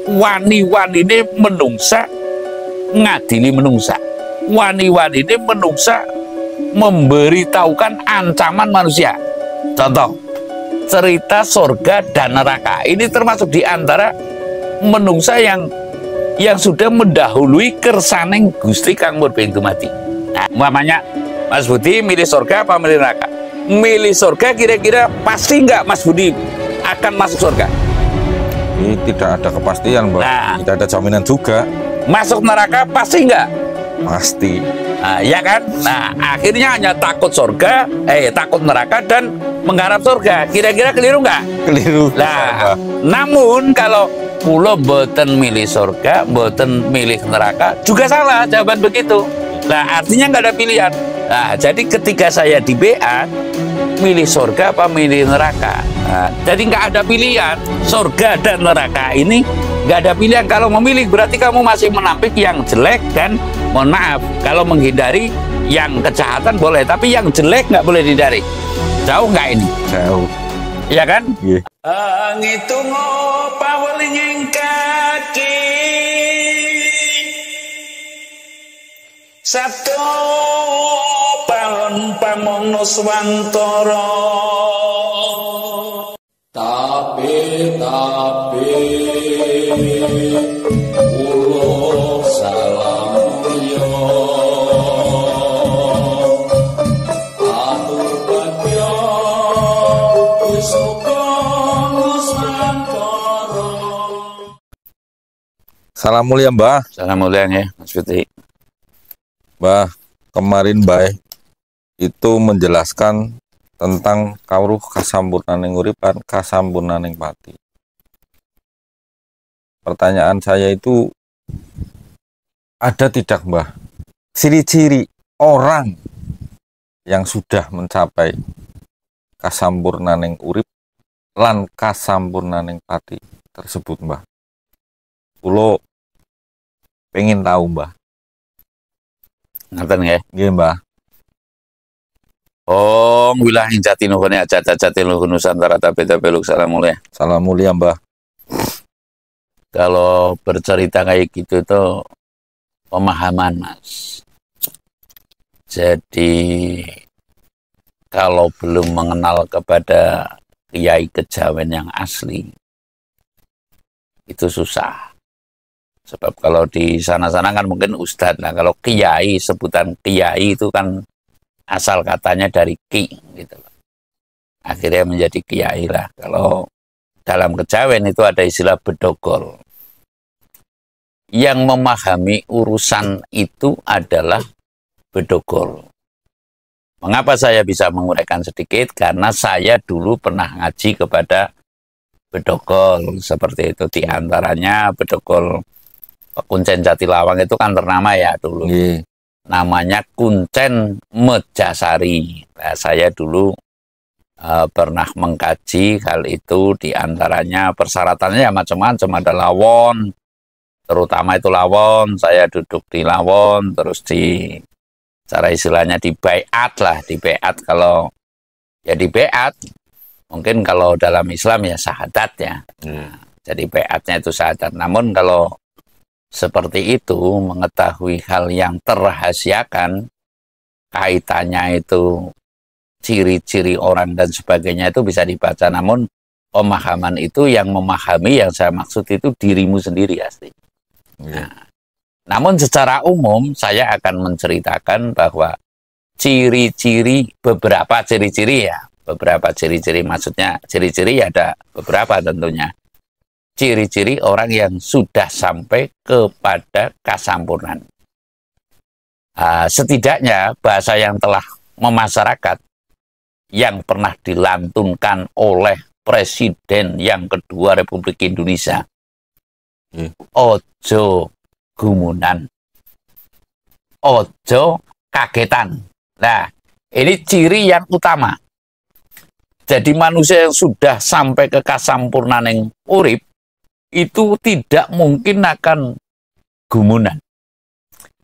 wani-wanine menungsa ngadili menungsa, wani-wanine menungsa memberitahukan ancaman manusia. Contoh cerita surga dan neraka ini termasuk di antara menungsa yang sudah mendahului kersaning Gusti Kang Murbeng Dumadi. Nah, umpamanya Mas Budi milih surga apa milih neraka? Milih surga, kira-kira pasti nggak Mas Budi akan masuk surga? Ini tidak ada kepastian, Mbak. Nah, tidak ada jaminan juga. Masuk neraka pasti nggak? Pasti. Nah, ya kan? Nah, akhirnya hanya takut surga, takut neraka dan mengharap surga. Kira-kira keliru nggak? Keliru. Nah, namun kalau pulau boten milih surga, boten milih neraka, juga salah jawaban begitu. Nah, artinya nggak ada pilihan. Nah, jadi ketika saya di BA, milih surga apa milih neraka? Nah, jadi nggak ada pilihan. Surga dan neraka ini nggak ada pilihan. Kalau memilih berarti kamu masih menampik yang jelek dan mohon maaf, kalau menghindari yang kejahatan boleh, tapi yang jelek nggak boleh dihindari. Jauh nggak ini? Jauh. Iya kan? Iya. Ngitung pawelinging kaki Sabtu palon pamono swantara tapi ulo salam yo atu bagyo Salam mulia, Mbah. salam mulia ya Mas Fitri. Mbah, kemarin Mbah itu menjelaskan tentang kawruh kasampurnaning uripan, kasampurnaning pati. Pertanyaan saya itu, ada tidak, Mbah, ciri-ciri orang yang sudah mencapai kasampurnaning urip lan kasampurnaning pati tersebut, Mbah? Kulo pengen tahu, Mbah. Ngaten nggih. Nggih, Mbah. Oh, wilayah Jatinuhun Jatinuhun Nusantara tapi beluk salam mulia. Salam mulia, Mbah. Kalau bercerita kayak gitu itu pemahaman, Mas. Jadi kalau belum mengenal kepada kiai kejawen yang asli itu susah. Sebab kalau di sana-sana kan mungkin ustadz. Nah, kalau kiai, sebutan kiai itu kan asal katanya dari ki gitu. Akhirnya menjadi kiai lah. Kalau dalam kejawen itu ada istilah bedogol. Yang memahami urusan itu adalah bedogol. Mengapa saya bisa menguraikan sedikit? Karena saya dulu pernah ngaji kepada bedogol seperti itu. Di antaranya bedogol Kuncen Jatilawang itu kan ternama ya dulu. Namanya Kuncen Mejasari. Nah, saya dulu pernah mengkaji hal itu. Di antaranya persyaratannya ya macam-macam. Ada lawon, terutama itu lawon. Saya duduk di lawon, terus di cara istilahnya di baiat lah. Di baiat kalau ya di baiat. Mungkin kalau dalam Islam ya syahadat ya. Nah, jadi baiatnya itu syahadat. Namun kalau seperti itu, mengetahui hal yang terrahasiakan, kaitannya itu ciri-ciri orang dan sebagainya itu bisa dibaca. Namun pemahaman itu yang memahami yang saya maksud itu dirimu sendiri asli. Nah, namun secara umum saya akan menceritakan bahwa ciri-ciri, beberapa ciri-ciri ya, beberapa ciri-ciri maksudnya ciri-ciri ada beberapa tentunya. Ciri-ciri orang yang sudah sampai kepada kasampurnan. Setidaknya bahasa yang telah memasyarakat yang pernah dilantunkan oleh Presiden yang kedua Republik Indonesia. Ojo gumunan, ojo kagetan. Nah, ini ciri yang utama. Jadi manusia yang sudah sampai ke kasampurnaning urip itu tidak mungkin akan gumunan,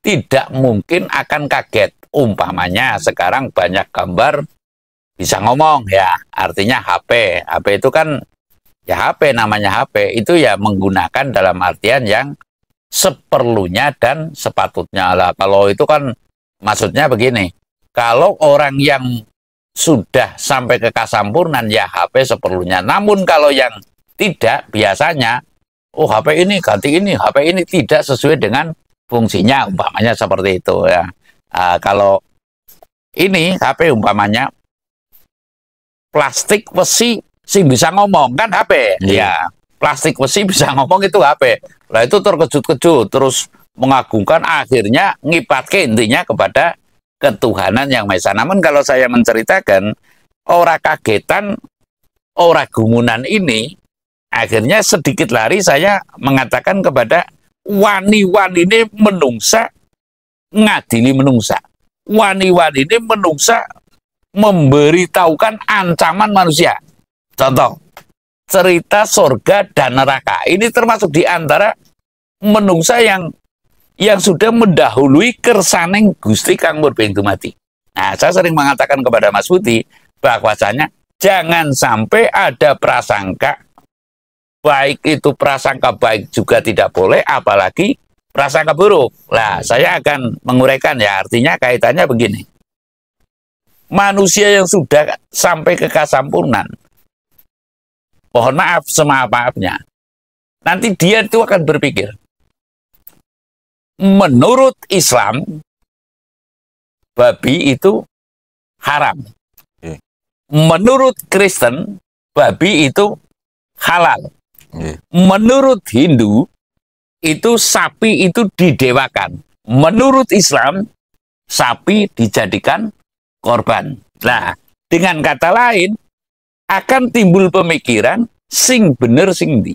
tidak mungkin akan kaget. Umpamanya sekarang banyak gambar bisa ngomong ya, artinya HP itu kan Ya HP, namanya HP itu ya menggunakan dalam artian yang seperlunya dan sepatutnya lah. Kalau itu kan maksudnya begini, kalau orang yang sudah sampai ke kasampurnan ya HP seperlunya. Namun kalau yang tidak, biasanya oh HP ini ganti ini, HP ini tidak sesuai dengan fungsinya, umpamanya seperti itu ya. Kalau ini HP umpamanya plastik besi sih bisa ngomong kan HP ya, plastik besi bisa ngomong itu HP. Nah itu terkejut-kejut terus mengagungkan, akhirnya ngipatke intinya kepada ketuhanan yang Maha Esa. Namun kalau saya menceritakan ora kagetan, ora gumunan ini, akhirnya sedikit lari saya mengatakan kepada wani-wani ini menungsa ngadili menungsa, wani-wani ini menungsa memberitahukan ancaman manusia. Contoh, cerita surga dan neraka. Ini termasuk di antara menungsa yang sudah mendahului kersaning Gusti Kang Murbeng Dumadi. Nah, saya sering mengatakan kepada Mas Budi bahwasanya jangan sampai ada prasangka, baik itu prasangka baik juga tidak boleh, apalagi prasangka buruk. Nah, saya akan menguraikan ya, artinya kaitannya begini. Manusia yang sudah sampai ke kasampurnan, mohon maaf semaaf-maafnya, nanti dia itu akan berpikir, menurut Islam, babi itu haram. Menurut Kristen, babi itu halal. Menurut Hindu, itu sapi itu didewakan. Menurut Islam, sapi dijadikan korban. Nah, dengan kata lain, akan timbul pemikiran sing bener sing di.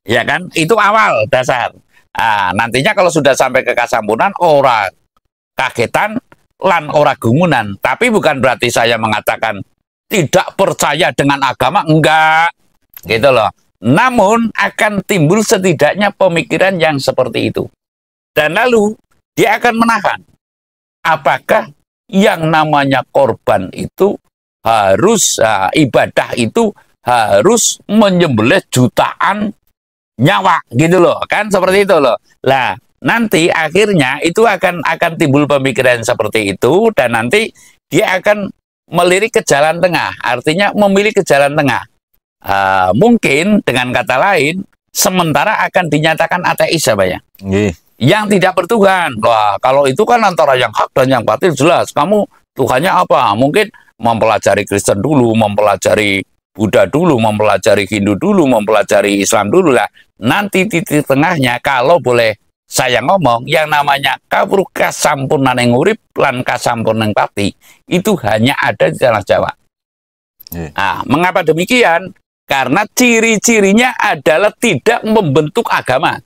Ya kan? Itu awal dasar. Nantinya kalau sudah sampai ke kasampurnan, ora kagetan lan ora gumunan. Tapi bukan berarti saya mengatakan tidak percaya dengan agama, enggak. Gitu loh. Namun akan timbul setidaknya pemikiran yang seperti itu. Dan lalu dia akan menahan. Apakah yang namanya korban itu harus, ibadah itu harus menyembelih jutaan nyawa gitu loh, kan seperti itu loh. Lah nanti akhirnya itu akan timbul pemikiran seperti itu, dan nanti dia akan melirik ke jalan tengah, artinya memilih ke jalan tengah. Mungkin dengan kata lain, sementara akan dinyatakan ateis ya Pak ya, yang tidak bertuhan. Wah, kalau itu kan antara yang hak dan yang batil jelas. Kamu Tuhannya apa? Mungkin mempelajari Kristen dulu, mempelajari Buddha dulu, mempelajari Hindu dulu, mempelajari Islam dulu lah. Nanti titik tengahnya, kalau boleh saya ngomong, yang namanya kawruh kasampurnaning urip lan kasampurnaning pati itu hanya ada di tanah Jawa. Nah, mengapa demikian? Karena ciri-cirinya adalah tidak membentuk agama.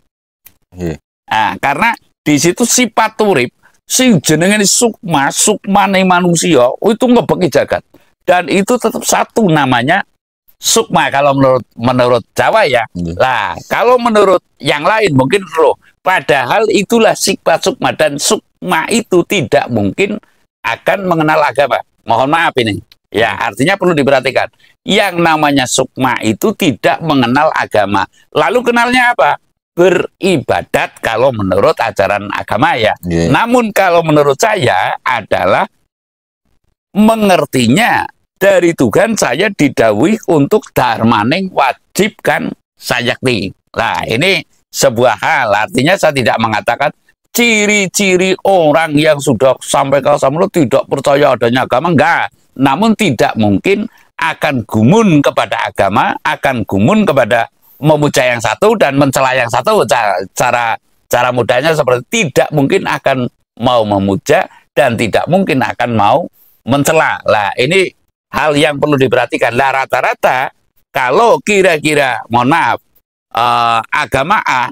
Nah, karena di situ sifat urip, si jenenge sukmane manusia itu ngebeki jagat, dan itu tetap satu namanya sukma kalau menurut Jawa ya. Lah kalau menurut yang lain mungkin roh. Padahal itulah sifat sukma, dan sukma itu tidak mungkin akan mengenal agama. Mohon maaf ini. Ya, artinya perlu diperhatikan. Yang namanya sukma itu tidak mengenal agama. Lalu kenalnya apa? Beribadat kalau menurut ajaran agama ya. Namun kalau menurut saya adalah mengertinya dari Tuhan saya didhawuhi untuk darmaning wajibkan sayakti. Nah, ini sebuah hal, artinya saya tidak mengatakan ciri-ciri orang yang sudah sampai ke kasampurnan tidak percaya adanya agama, enggak. Namun tidak mungkin akan gumun kepada agama, akan gumun kepada memuja yang satu dan mencela yang satu. Cara mudahnya seperti tidak mungkin akan mau memuja dan tidak mungkin akan mau mencela. Lah ini hal yang perlu diperhatikan. Lah rata-rata kalau kira-kira mohon maaf agama A,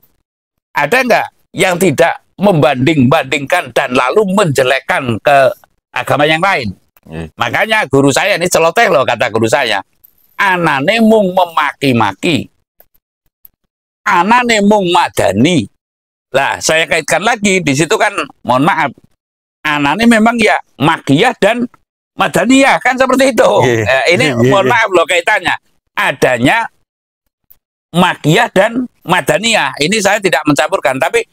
ada nggak yang tidak membanding-bandingkan dan lalu menjelekkan ke agama yang lain? Makanya guru saya ini celoteh loh, kata guru saya, anane mung memaki-maki, anane mung madani. Lah saya kaitkan lagi di situ kan, mohon maaf, anane memang ya makiyah dan madaniyah kan seperti itu. Ini mohon maaf loh kaitannya. adanya Makkiyah dan Madaniyah. Ini saya tidak mencampurkan, tapi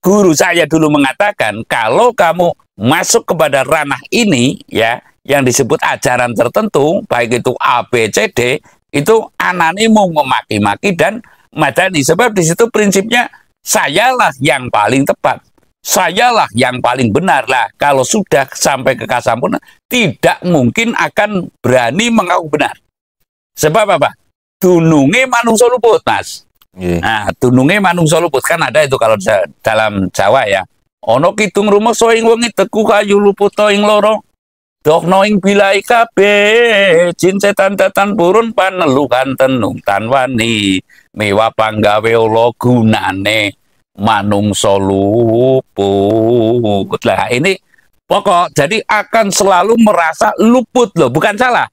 guru saya dulu mengatakan kalau kamu masuk kepada ranah ini ya, yang disebut ajaran tertentu, baik itu A, B, C, D, itu ananimu memaki-maki dan madani. Sebab di situ prinsipnya sayalah yang paling tepat, sayalah yang paling benar. Lah kalau sudah sampai ke kasampurna, tidak mungkin akan berani mengaku benar. Sebab apa? Dununge manungsa luput, Mas. Nah, dununge manungsa luput kan ada itu kalau dalam Jawa ya. Ono kidung rumangsa ing wengi teku kayu luput ing loro. Dohno ing bilai kabeh, jin setan datan purun panelukan tenung tan wani. Mewa panggawe ula gunane manungsa luput. Lah ini pokok, jadi akan selalu merasa luput loh, bukan salah.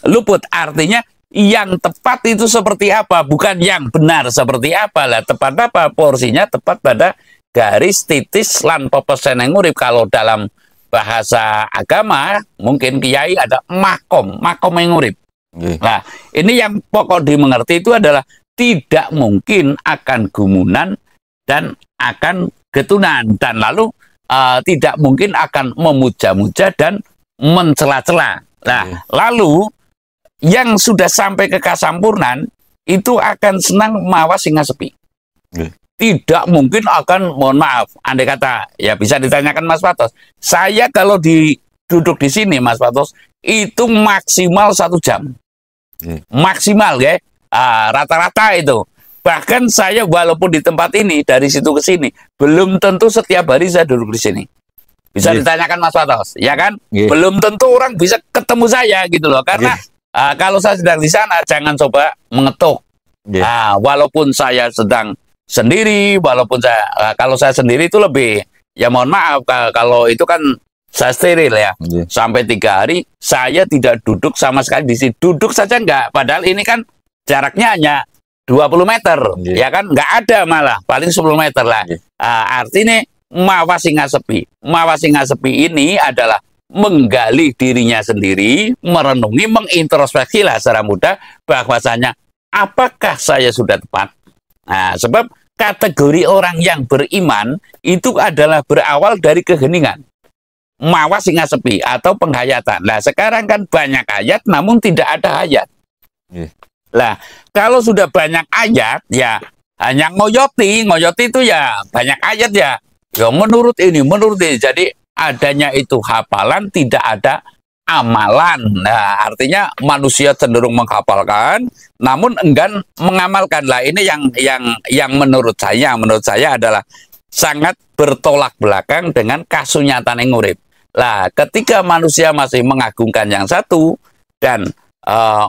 Luput artinya yang tepat itu seperti apa, bukan yang benar seperti apa. Lah tepat apa? Porsinya tepat pada garis titis lan pepesen yang ngurip. Kalau dalam bahasa agama mungkin kiai ada makom yang ngurip. Nah ini yang pokok dimengerti itu adalah tidak mungkin akan gumunan dan akan getunan, dan lalu tidak mungkin akan memuja-muja dan mencela-cela. Nah lalu yang sudah sampai ke kasampurnan itu akan senang mawas singa sepi. Tidak mungkin akan, mohon maaf, andai kata ya bisa ditanyakan Mas Fatos. Saya kalau duduk di sini Mas Fatos itu maksimal 1 jam, maksimal ya, rata-rata itu. Bahkan saya walaupun di tempat ini dari situ ke sini belum tentu setiap hari saya duduk di sini. Bisa ditanyakan Mas Fatos, ya kan? Belum tentu orang bisa ketemu saya gitu loh, karena kalau saya sedang di sana, jangan coba mengetuk. Walaupun saya sedang sendiri, walaupun kalau saya sendiri itu lebih, ya mohon maaf, kalau itu kan saya steril ya. Sampai 3 hari, saya tidak duduk sama sekali di sini. Duduk saja enggak, padahal ini kan jaraknya hanya 20 meter, ya kan? Enggak ada malah, paling 10 meter lah. Artinya, mawas singa sepi. Mawas singa sepi ini adalah menggali dirinya sendiri, merenungi, mengintrospeksi lah secara mudah bahwasanya apakah saya sudah tepat. Nah, sebab kategori orang yang beriman itu adalah berawal dari keheningan, mawas singa sepi atau penghayatan. Nah, sekarang kan banyak ayat namun tidak ada hayat. Lah, kalau sudah banyak ayat ya hanya ngoyoti itu ya banyak ayat ya. Ya menurut ini. Jadi adanya itu hafalan, tidak ada amalan. Nah, artinya manusia cenderung menghafalkan, namun enggan mengamalkan. Lah, ini yang menurut saya adalah sangat bertolak belakang dengan kasunyatan yang urip. Lah, ketika manusia masih mengagungkan yang satu dan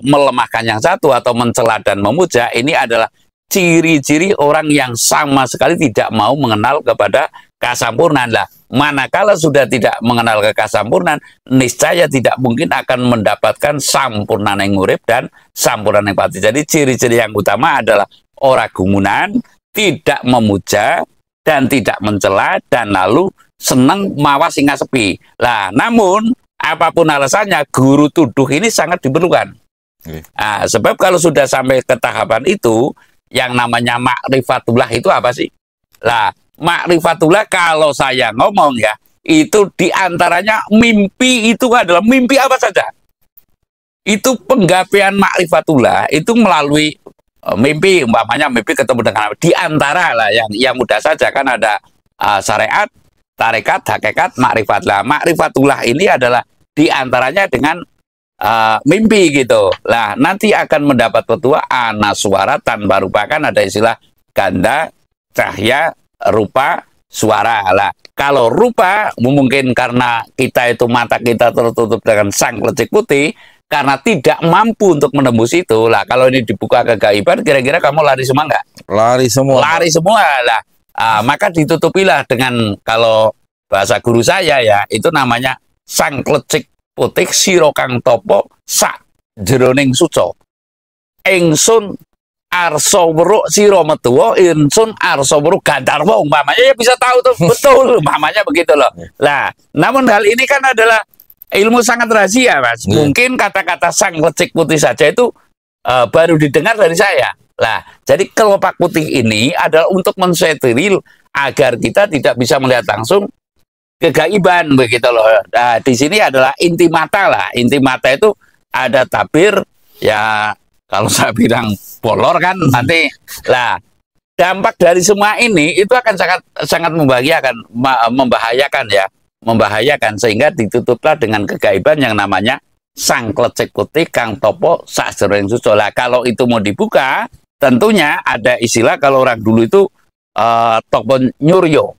melemahkan yang satu atau mencela dan memuja, ini adalah ciri-ciri orang yang sama sekali tidak mau mengenal kepada kasampurnaan. Lah, manakala sudah tidak mengenal kekasampurnaan, niscaya tidak mungkin akan mendapatkan sampurna yang urip dan sampurna yang pati. Jadi ciri-ciri yang utama adalah ora gumunan, tidak memuja dan tidak mencela, dan lalu senang mawas singa sepi. Lah, namun apapun alasannya, guru tuduh ini sangat diperlukan. Nah, sebab kalau sudah sampai ke tahapan itu, yang namanya ma'rifatullah itu apa sih? Lah, ma'rifatullah kalau saya ngomong ya, itu diantaranya mimpi itu adalah mimpi apa saja. Itu penggapaian ma'rifatullah itu melalui mimpi, umpamanya mimpi ketemu dengan diantara lah yang mudah saja kan ada syariat, tarekat, hakikat, ma'rifat. Lah, ma'rifatullah ini adalah diantaranya dengan mimpi gitu. Lah, nanti akan mendapat petua anaswara tanpa rupa, kan ada istilah ganda, cahaya, rupa, suara. Lah, kalau rupa mungkin karena kita itu mata kita tertutup dengan sang lecik putih karena tidak mampu untuk menembus itu. Lah, kalau ini dibuka kegaiban, kira-kira kamu lari semua enggak? Lari semua. Lari semua. Lah, maka ditutupilah dengan, kalau bahasa guru saya ya, itu namanya sang lecik putih sira kang topo sak jroning suca. Ingsun arsa weruk sira metuwa, ingsun arsa weruk gandarwa, umpamanya ya bisa tahu tuh betul umpamanya begitu loh. Lah, namun hal ini kan adalah ilmu sangat rahasia, Mas. Mungkin kata-kata sang lecik putih saja itu baru didengar dari saya. Lah, jadi kelopak putih ini adalah untuk mensetiril agar kita tidak bisa melihat langsung kegaiban begitu loh. Nah, di sini adalah inti mata lah. Inti mata itu ada tabir ya, kalau saya bilang bolor kan nanti lah. Dampak dari semua ini itu akan sangat sangat membahayakan ya, membahayakan sehingga ditutuplah dengan kegaiban yang namanya sang klecek putih kang topo sakjroning suco. Lah kalau itu mau dibuka, tentunya ada istilah kalau orang dulu itu topo nyuryo.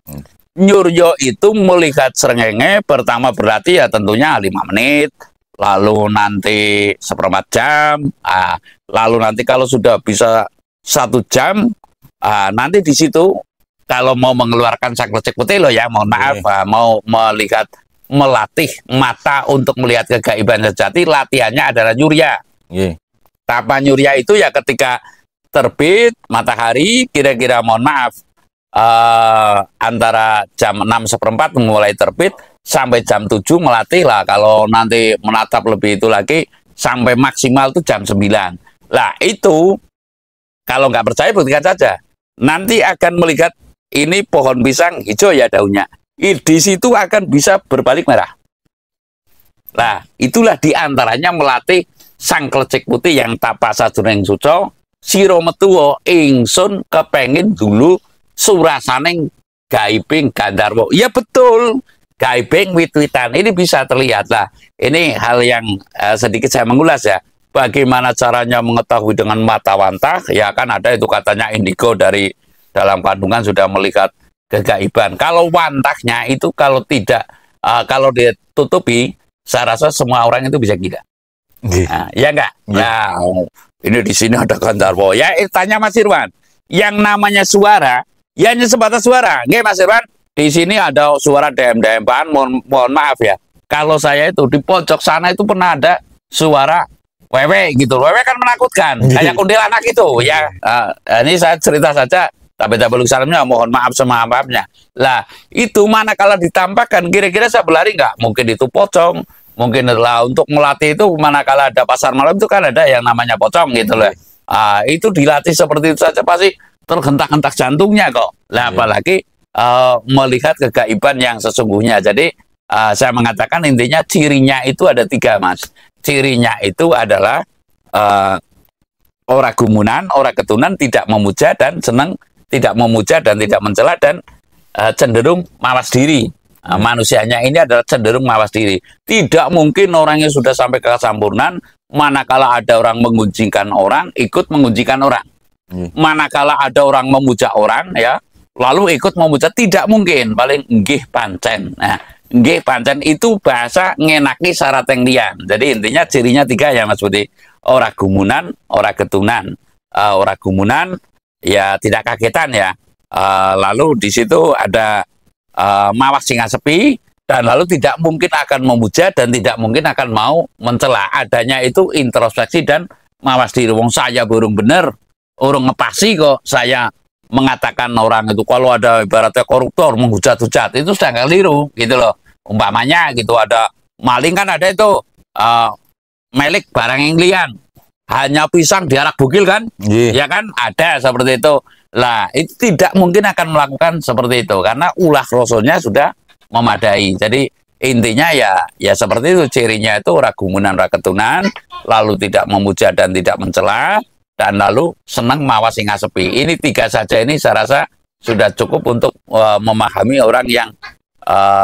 Nyuryo itu melihat srengenge pertama berarti ya tentunya 5 menit, lalu nanti seperempat jam, lalu nanti kalau sudah bisa 1 jam, nanti di situ kalau mau mengeluarkan sang klecek putih loh ya, mohon maaf, mau melihat melatih mata untuk melihat kegaiban sejati, latihannya adalah nyurya. Tapa nyurya itu ya ketika terbit matahari, kira-kira mohon maaf antara jam 6:15 mulai terbit sampai jam 7 melatih lah. Kalau nanti menatap lebih itu lagi sampai maksimal itu jam 9. Lah itu kalau nggak percaya buktikan saja. Nanti akan melihat ini pohon pisang hijau ya daunnya. Di situ akan bisa berbalik merah. Nah, itulah diantaranya melatih sang klecek putih yang tapa sajroning suco, sira metuwa ingsun kepengin dulu surasaning gaibing gandarwa. Ya betul, gaibing wit-witan ini bisa terlihat lah. Ini hal yang sedikit saya mengulas ya. Bagaimana caranya mengetahui dengan mata wantah? Ya kan ada itu katanya indigo dari dalam kandungan sudah melihat kegaiban. Kalau wantahnya itu kalau tidak, kalau ditutupi, saya rasa semua orang itu bisa gila. Nah, ya enggak? Ya, ini di sini ada gandarwo. Ya, tanya Mas Irwan. Yang namanya suara, ya hanya sebatas suara. Nggih Mas Irwan, di sini ada suara dem-deman. Mohon maaf ya. Kalau saya itu di pojok sana itu pernah ada suara wewe gitu. Wewe kan menakutkan, kayak kuntilanak itu ya. Ini saya cerita saja, tapi tak perlu salamnya, mohon maaf semaaf-maafnya. Lah, itu mana kalau ditampakkan, kira-kira saya berlari nggak? Mungkin itu pocong, mungkin lah untuk melatih itu manakala ada pasar malam itu kan ada yang namanya pocong gitu loh. Itu dilatih seperti itu saja pasti terhentak-hentak jantungnya kok. Lah, apalagi melihat kegaiban yang sesungguhnya. Jadi saya mengatakan intinya cirinya itu ada 3 Mas. Cirinya itu adalah ora gumunan, ora ketunan, tidak memuja dan senang, tidak memuja dan tidak mencela dan cenderung mawas diri. Manusianya ini adalah cenderung mawas diri. Tidak mungkin orangnya sudah sampai ke kesempurnaan, manakala ada orang mengunjingkan orang, ikut mengunjingkan orang. Manakala ada orang memuja orang, ya, lalu ikut memuja, tidak mungkin. Paling nggih pancen. Nah, nggih pancen itu bahasa ngenaki syarat yang lian. Jadi intinya cirinya 3 ya Mas Budi. Ora gumunan, ora ketunan. Ora gumunan, ya tidak kagetan ya. Lalu di situ ada mawas singa sepi, dan lalu tidak mungkin akan memuja dan tidak mungkin akan mau mencela. Adanya itu introspeksi dan mawas diri. Wong saya burung bener, urung ngepasi kok saya mengatakan orang itu kalau ada ibaratnya koruptor menghujat-hujat itu sudah keliru gitu loh. Umpamanya gitu ada maling kan ada itu melik barang yang lian, hanya pisang diarak bugil kan, ya kan ada seperti itu. Lah itu tidak mungkin akan melakukan seperti itu karena ulah rasulnya sudah memadai. Jadi intinya ya seperti itu cirinya itu ora gumunan ora ketunan, lalu tidak memuja dan tidak mencela, dan lalu senang mawas singa sepi. Ini 3 saja ini saya rasa sudah cukup untuk memahami orang yang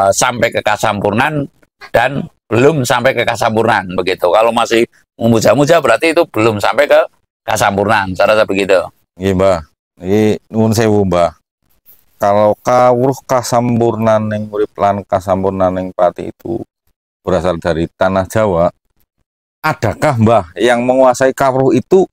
sampai ke kasampurnan dan belum sampai ke kasampurnan begitu. Kalau masih memuja-muja berarti itu belum sampai ke kasampurnan. Saya rasa begitu. Iya Mbah. Ini nuwun sewu Mbah. Kalau kawruh kasampurnan yang urip lan kasampurnan yang pati itu berasal dari tanah Jawa, adakah Mbah yang menguasai kawruh itu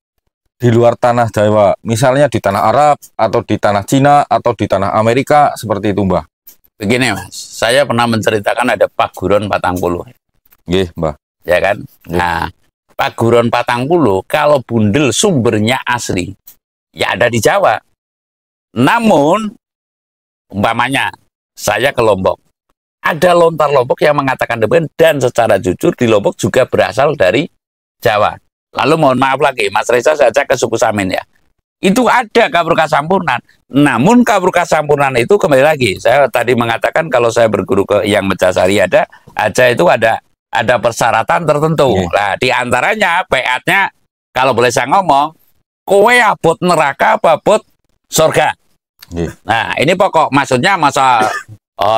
di luar tanah Jawa, misalnya di tanah Arab atau di tanah Cina atau di tanah Amerika seperti itu Mbah? Begini Mas, saya pernah menceritakan ada Paguron Patangpuluh. Nggih Mbah. Ya kan? Nah, Paguron Patangpuluh kalau bundel sumbernya asli ya ada di Jawa. Namun umpamanya saya ke Lombok, ada lontar Lombok yang mengatakan demikian, dan secara jujur di Lombok juga berasal dari Jawa. Lalu mohon maaf lagi, Mas Reza, saya cek ke suku Samin ya. Itu ada kawruh kasampurnan. Namun kawruh kasampurnan itu kembali lagi, saya tadi mengatakan kalau saya berguru ke yang Mejasari aja itu ada persyaratan tertentu. Nah, di antaranya peatnya kalau boleh saya ngomong, kowe abot neraka apa abot surga. Nah, ini pokok maksudnya masa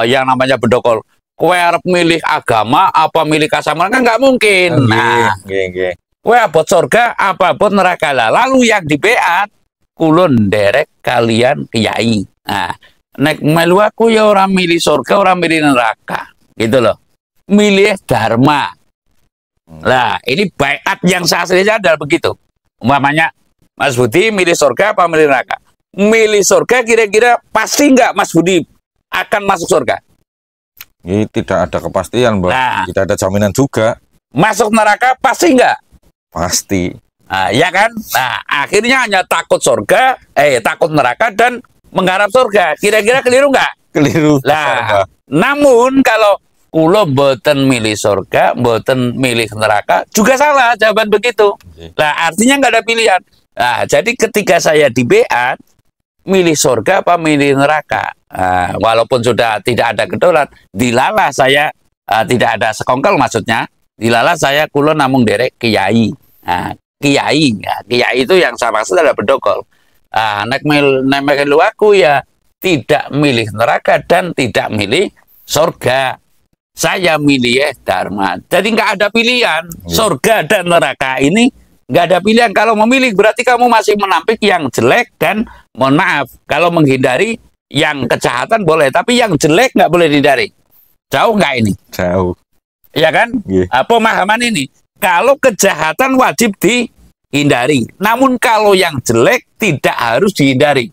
yang namanya bedokol. Kowe harap milih agama apa milih kasampurnan kan nggak mungkin. Nah, kowe abot surga apa abot neraka lah. Lalu yang di beat kulon derek kalian kiai. Nah, nek melu aku ya orang milih surga, orang milih neraka. Gitu loh. Milih dharma. Lah, ini baiat yang aslinya adalah begitu. Umpamanya Mas Budi milih surga apa milih neraka? Milih surga kira-kira pasti nggak Mas Budi akan masuk surga? Ini tidak ada kepastian, Mbak. Nah, tidak ada jaminan juga. Masuk neraka pasti nggak? Pasti. Nah, ya kan? Nah, akhirnya hanya takut surga, takut neraka dan mengharap surga. Kira-kira keliru nggak? Keliru. Lah, namun kalau kulo mboten milih surga, mboten milih neraka, juga salah jawaban begitu. Lah, artinya nggak ada pilihan. Nah, jadi ketika saya di beat, milih surga apa milih neraka? Nah, walaupun sudah tidak ada kedolat, dilalah saya tidak ada sekongkel maksudnya, dilalah saya kulo namung derek kiai. Nah, kiai, ya, kiai itu yang saya maksud adalah bedokol. Nek melu aku ya tidak milih neraka dan tidak milih surga. Saya milih dharma. Jadi nggak ada pilihan. Surga dan neraka ini nggak ada pilihan. Kalau memilih berarti kamu masih menampik yang jelek dan mohon maaf kalau menghindari yang kejahatan boleh, tapi yang jelek nggak boleh dihindari. Jauh nggak ini? Jauh. Ya kan? Pemahaman ini. Kalau kejahatan wajib dihindari. Namun kalau yang jelek tidak harus dihindari.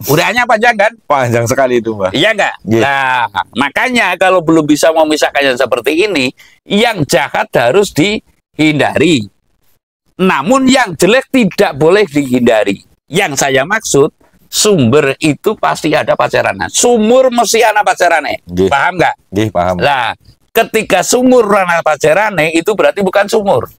Udahnya panjang kan? Panjang sekali itu, Mbak. Iya nggak? Nah, makanya kalau belum bisa memisahkannya seperti ini, yang jahat harus dihindari. Namun yang jelek tidak boleh dihindari. Yang saya maksud, sumber itu pasti ada pacarannya. Sumur mesti ada pacarannya. Paham nggak? Paham. Nah, ketika sumur ada pacarannya, itu berarti bukan sumur.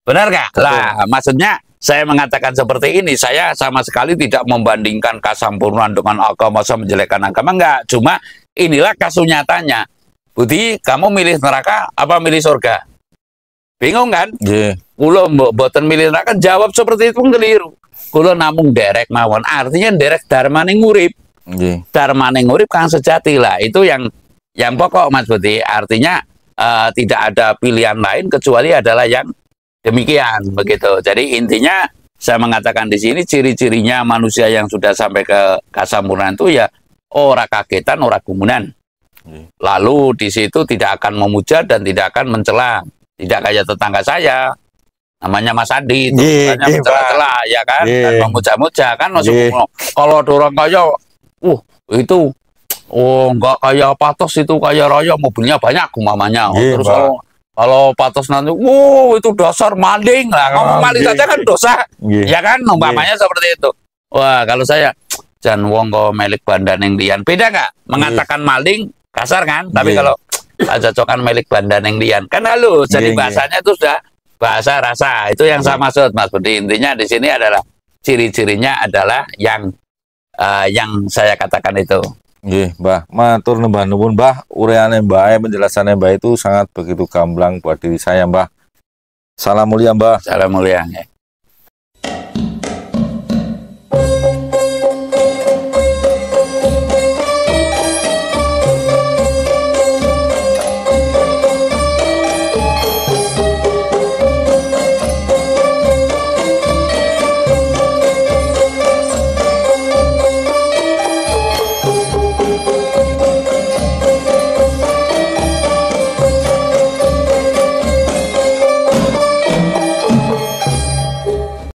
Benar nggak? Lah, maksudnya saya mengatakan seperti ini, saya sama sekali tidak membandingkan kasampurnan dengan agama, saya menjelekkan agama, enggak. Cuma inilah kasus nyatanya. Budi, kamu milih neraka apa milih surga? Bingung kan? Kulo mboten milih neraka, jawab seperti itu keliru. Kulo namung derek mawon, artinya derek dharmane ngurip. Dharmane ngurip kang sejati lah. Itu yang pokok Mas Budi. Artinya tidak ada pilihan lain kecuali adalah yang demikian begitu. Jadi intinya saya mengatakan di sini ciri-cirinya manusia yang sudah sampai ke kasampurnan itu ya ora kagetan, ora gumunan. Lalu di situ tidak akan memuja dan tidak akan mencela. Tidak kayak tetangga saya namanya Mas Adi itu hanya mencela-cela ya kan dan memuja-muja kan kalau ada orang kaya itu enggak kayak Patos itu kaya raya mobilnya banyak umpamanya. Terus kalau Patos nanti itu dasar maling lah, ngomong maling saja kan dosa ya kan umpamanya seperti itu. Wah, kalau saya jan wong kok milik bandan yang lian beda nggak mengatakan maling kasar kan, tapi kalau aja cokan milik bandan yang lian kan halus. Jadi bahasanya itu sudah bahasa rasa. Itu yang saya maksud Mas Budi. Intinya di sini adalah ciri-cirinya adalah yang saya katakan itu. Mbah, matur nembah nuwun Mbah, ureane Mbah, penjelasannya Mbah itu sangat begitu gamblang buat diri saya Mbah. Salam mulia Mbah. Salam mulia.